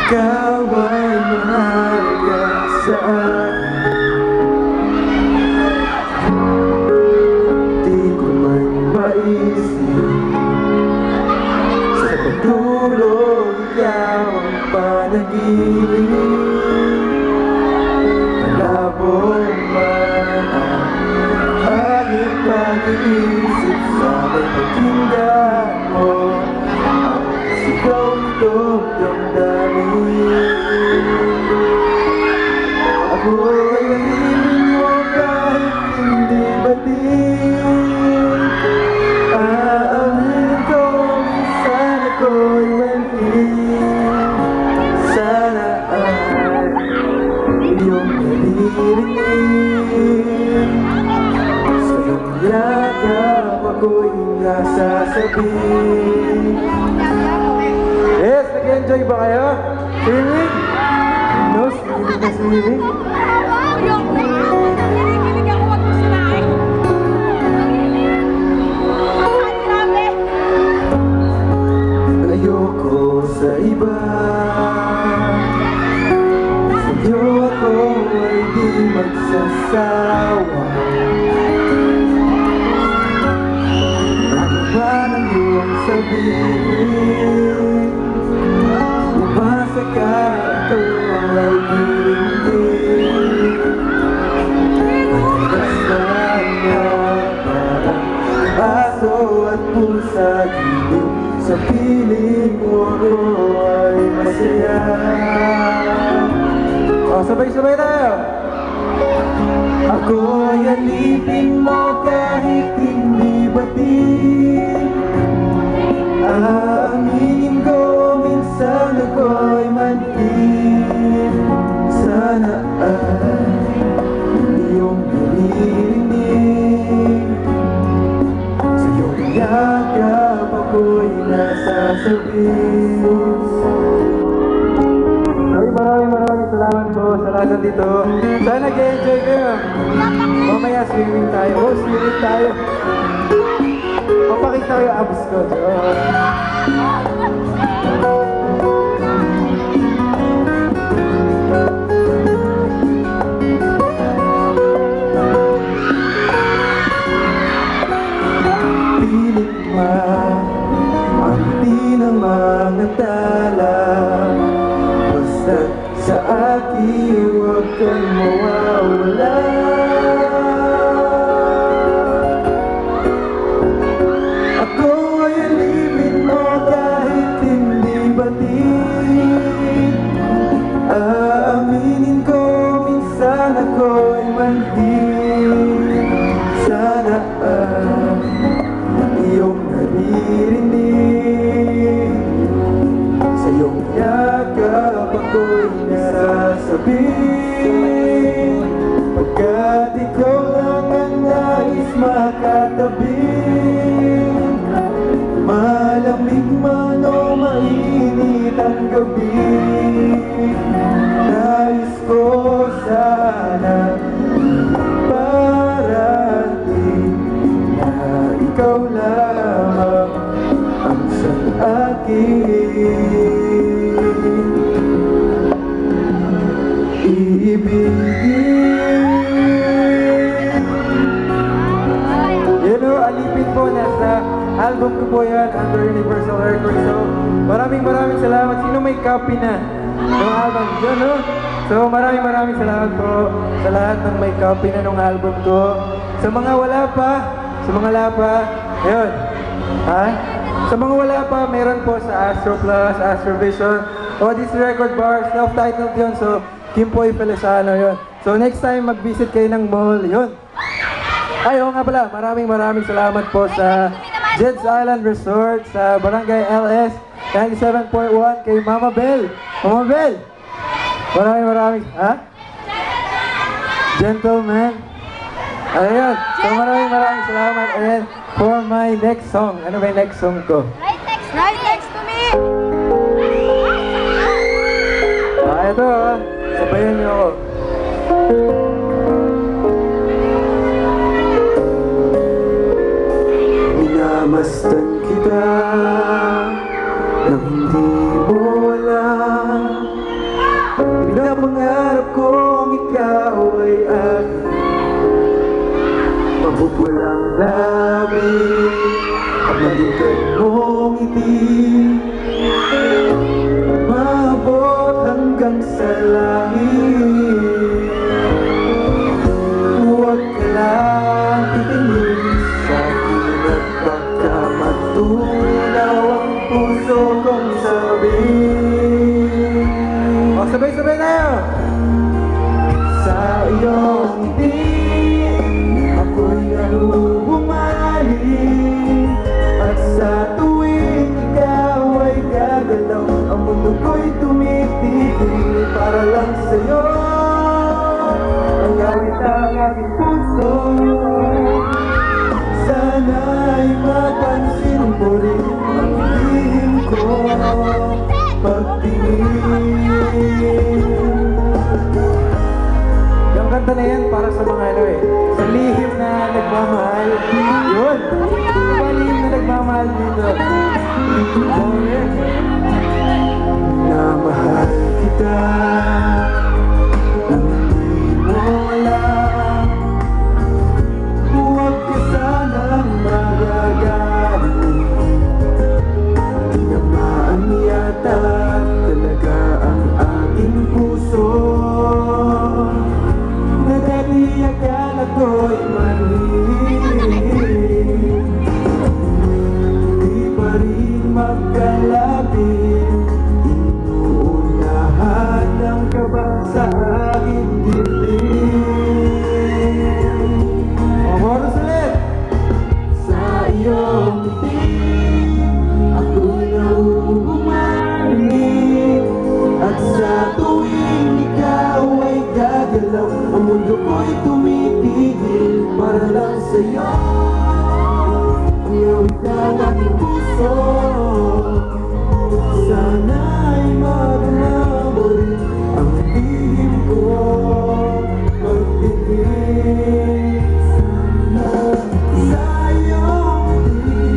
ikaw ay mahalaga sa akin. Di ko man maisip sa pagtulog ikaw ang panaginip. Malabo man ang aking pag-iisip sa may pagtindan mo. Sigaw nitong damdamin, ako ay nalilin mo kahit hindi batin. Aaminin ko minsan ako'y mali. Sana ay iyong naririnig. Sa iyong yakap ako'y nasasabi. Yes, nag-enjoy ba kayo? Swimming? No, swimming na swimming. Kinikilig ako, wag mo sirain. Grabe. Ayoko sa iba. Sa'yo ako ay di magsasawa. Ano ba nang iyong sabihin? Umasa ka, ito ay hindi. Basta na parang aso at pusa, gilid sa piling mo ako ay masaya. O, sabay-sabay tayo. Ako ay alipin mo kahit hindi batin. Aaminin ko minsan ako'y manhid. Sana ay iyong naririnig. Sa iyong yakap ako'y nasasabi. Maraming salamat po sa lahat nandito. Sana nag-enjoy kayo. Mamaya swimming tayo. Oh, swimming tayo. Papakita ko yung abs ko. Pilit man ang di ng mga tala. Basta sa akin huwag kang mawawala. Ako ay alipin mo kahit hindi batin. Aaminin ko minsan ako'y manhid. Sana ay iyong naririnig. Sa iyong yakap ako'y nasasabihin. Pagkat ikaw lang ang nais makatabi. Malamig man o mainit ang gabi, nais ko sana parating na ikaw lamang ang sa akin iibigin. You know, alipin po nasa album ko po yan under Universal Records. So maraming salamat. Sino may copy na ng album ko, no? So maraming salamat po sa lahat ng may copy na ng album ko. Sa mga wala pa, ayun. Ha? Sa mga wala pa, meron po sa Astro Plus, Astro Vision, Odyssey Record Bar, self-titled yun. So, Kimpoy Feliciano yun. So, next time mag-visit kayo ng mall, yun. Ay, oo nga pala, maraming salamat po sa Jed's Island Resort, sa Barangay LS 97.1 kay Mama Bell. Mama Bell! Maraming, ha? Gentleman. Ayun. So, maraming salamat. And for my next song, ano ba yung next song ko? Right next to me. Ito, sabayan niyo ako. Minamasdan kita nang hindi mo alam. na pangarap kong ikaw ay akin. Mapupulang labi at malikad mong ngiti, maabot hanggang sa langit. Huwag ka lang titingin sa akin at baka matunaw ang puso kong sabihin. O, sabay-sabay tayo! Sa iyong ngiti ako'y nahuhumaling, at sa tuwing ikaw ay gagalaw, ang mundo ko'y tumitigil para lang sa'yo. Ang awit ang aking puso, sana'y mapansin mo rin ang lihim ko pagtingin. Yung kanta na yan para sa mga ano eh, sa lihim na nagmamahal. Yun! Sa lihim na nagmamahal dito. Minamahal kita nang di mo alam. Huwag ka sanang magagalit. Tinamaan yata talaga ang aking puso. Nagatiyakan ako'y manhihim, di pa rin magkalapit. Inuunahan ang kaba sa aking dibdib. Oras ulit! Sa iyong ngiti ako'y nahuhumaling, at sa tuwing ikaw ay gagalaw, ang mundo ko'y tumitigil para lang sa'yo. Ang awit ng aking puso, sana'y magmamo rin ang lihim ko pagtingin. Sa iyong ngiti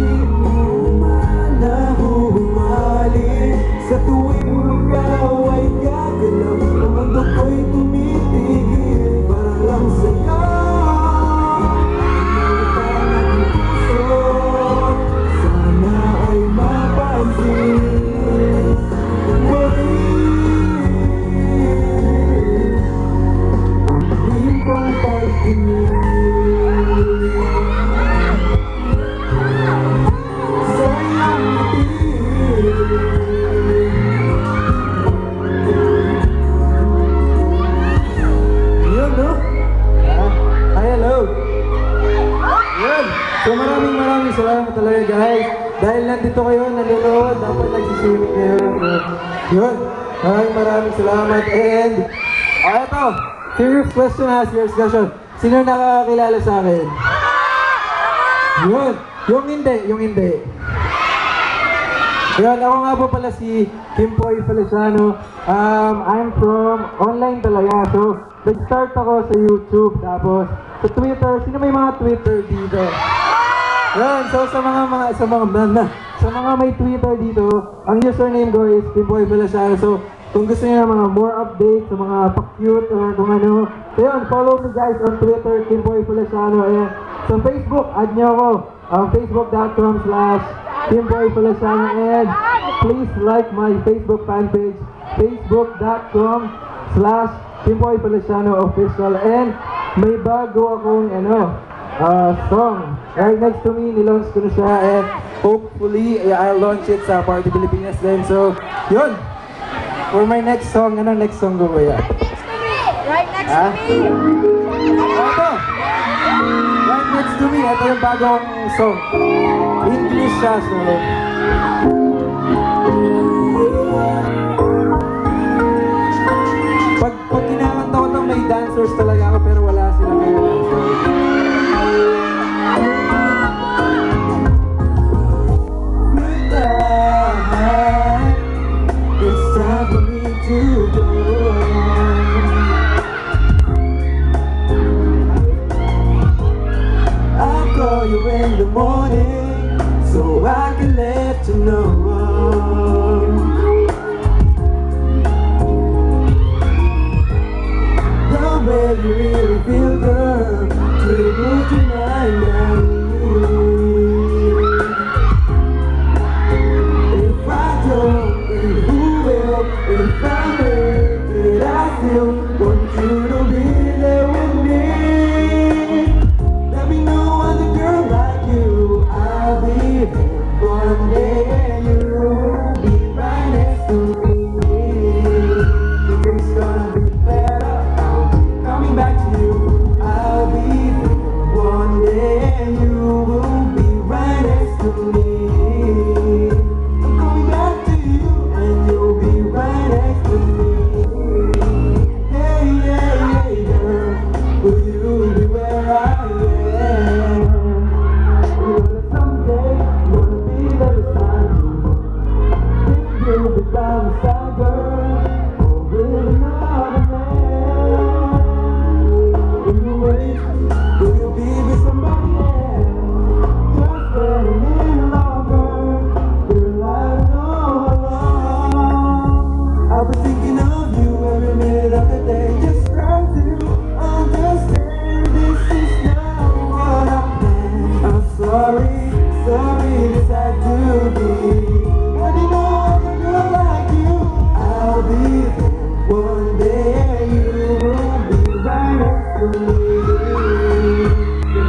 nahuhumaling, sa tuwing ikaw ay gagalaw, ang mundo ko'y tumitigil para lang sa'yo. Sana ay mapansin mo rin ang lihim kong pagtingin. Sa iyong ngiti yun, no? Hi, hello! Yun! So maraming salamat talaga guys. Dahil nandito kayo, nanonood, dapat nagsiswimming kayo. Yun! Maraming salamat. And, eto! Serious question ha, serious question. Sino nakakakilala sa akin? Yun! Yung hindi. Yun, ako nga po pala si Kimpoy Feliciano. I'm from online talaga. So, nag-start ako sa YouTube, tapos sa Twitter. Sino may mga Twitter dito? Yun, so sa mga may Twitter dito, ang username ko is Kimpoy Feliciano. So, kung gusto niyo ng mga more updates sa mga pa-cute or kung ano, so yun, follow me guys on Twitter, Kimpoy Feliciano. And sa Facebook, add niyo ako. Facebook.com/Kimpoy Feliciano, and please like my Facebook fan page, Facebook.com/Kimpoy Feliciano Official. And may bago akong song right next to me, nilaunch ko na siya, and hopefully I'll launch it sa Party Pilipinas din. So yun, for my next song, next song ko ba yan? Right next to me. Ito! Right next to me, ito yung bagong song. English siya, so pag kinakanta ko ng may dancers talaga ako, pero wala sila ngayon. It's time for me to go. I'll call you in the morning so I can let you know. my girl with another man? Will you wait? Will you be with somebody else? Just wait a little longer. Girl, I know alone. I'll be thinking of you every minute of the day. Just trying to understand this is not what I planned. I'm sorry, sorry, this had to be. But you know I'm a girl like you. I'll be there one day and you will be right next to me.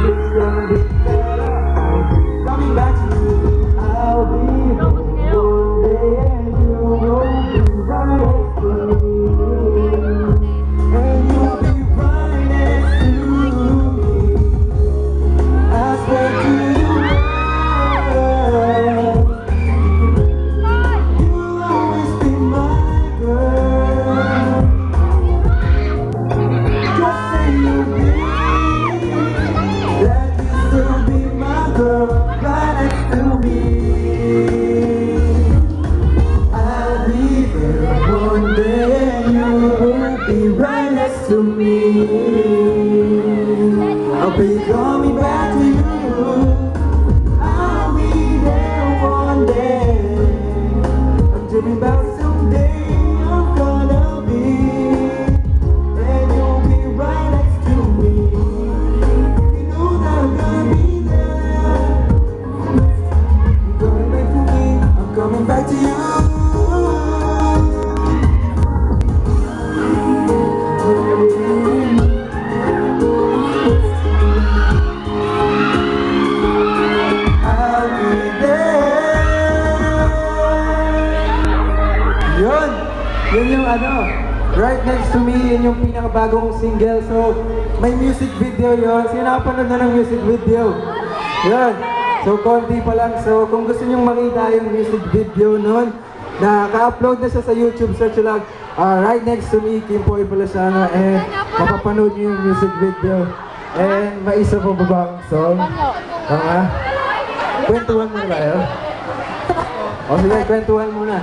It's gonna be better. I'll be coming back to you. I'll be there one day and you will be right next to me. And you'll be right next to me. I swear to you, you'll always be my girl. Just say you'll be, that you still be my girl, right next to me. I'll be there one day and you will be right next to me. I'll be coming back to you. I'll be there one day. I'm dreaming about someday I'm gonna be, and you'll be right next to me. You know that I'm gonna be there. You're coming back to me. I'm coming back to you. I'll be there. Yun yung ano, right next to me, yun yung pinakabagong single. So, may music video yun. Sino nakapanood na ng music video? Yun. So, konti pa lang. So, kung gusto nyong makita yung music video nun, naka-upload na siya sa YouTube. Search lang, right next to me, Kim Poy Palaciano. And mapapanood nyo yung music video. And may isa pa ba bang song? Kwentuhan muna tayo. O sige, kwentuhan muna.